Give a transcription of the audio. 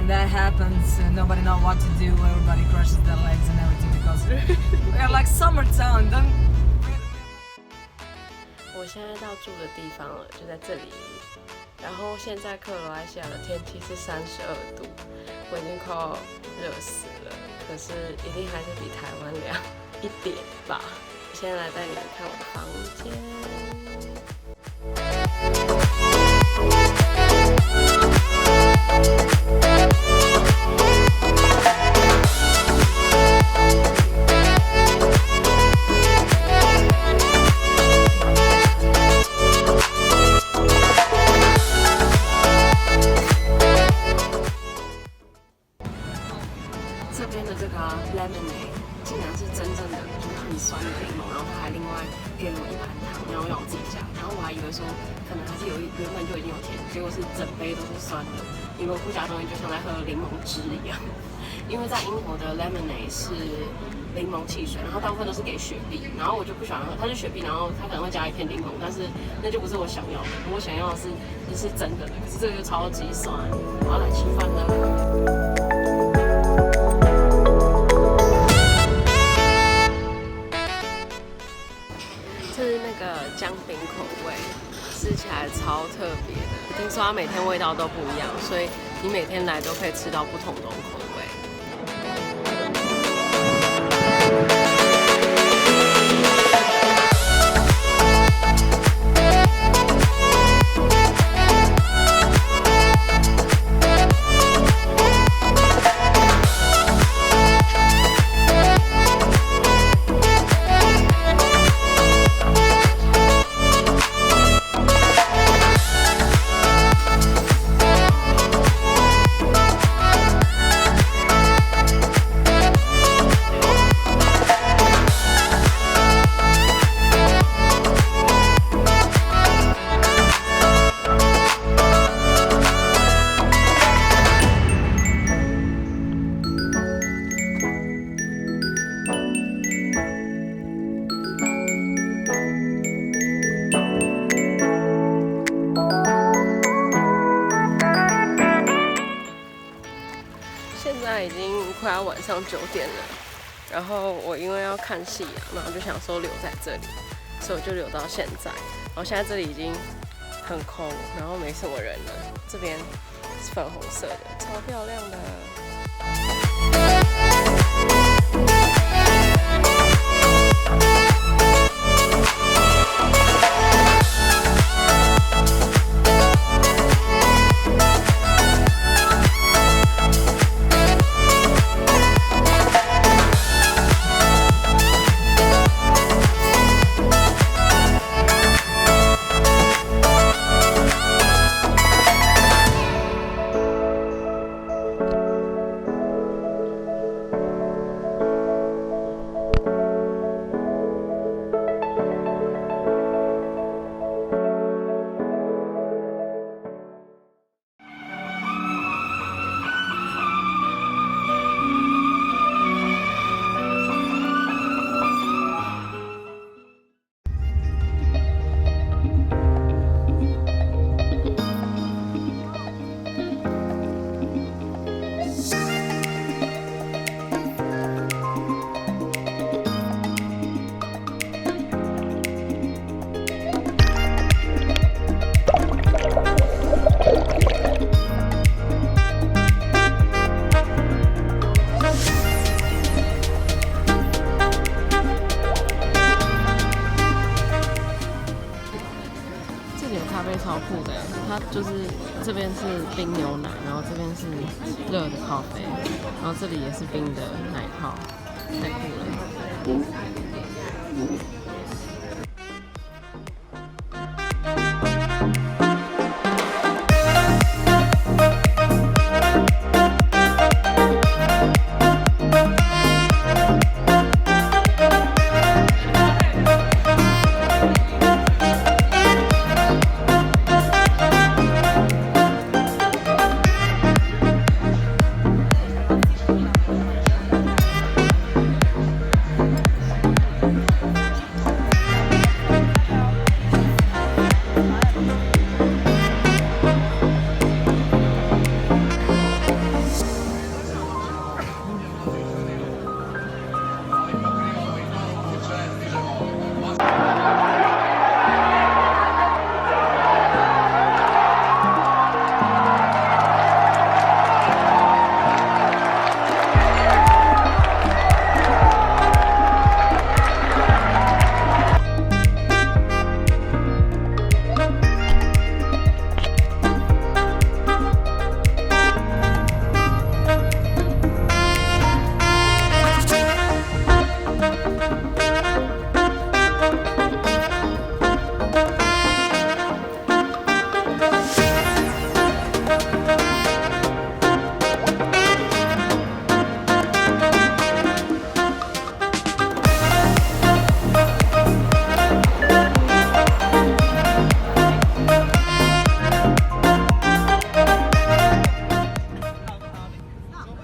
that happens, nobody knows what to do. Everybody crushes their legs and everything because we're like summer town. Don't. 我现在到住的地方了，就在这里。然后现在克罗埃西亚的天气是32度，我已经快要热死了。可是一定还是比台湾凉一点吧。现在来带你们看我的房间。这边的这个 lemonade 竟然是真正的，就是很酸的柠檬，然后他还另外给了我一盘糖，然后让我自己加，然后我还以为说可能还是原本就已经有甜，结果是整杯都是酸的，因为不加东西就像在喝柠檬汁一样。因为在英国的 lemonade 是柠檬汽水，然后大部分都是给雪碧，然后我就不喜欢喝，它是雪碧，然后它可能会加一片柠檬，但是那就不是我想要的，我想要的是真的，可是这个就超级酸，我要来吃饭了。姜饼口味，吃起来超特别的。听说它每天味道都不一样，所以你每天来都可以吃到不同种口味。已经快要晚上9点了，然后我因为要看戏啊，然后就想说留在这里，所以我就留到现在。然后现在这里已经很空，然后没什么人了。这边是粉红色的，超漂亮的。它就是这边是冰牛奶，然后这边是热的咖啡，然后这里也是冰的奶泡，太酷了。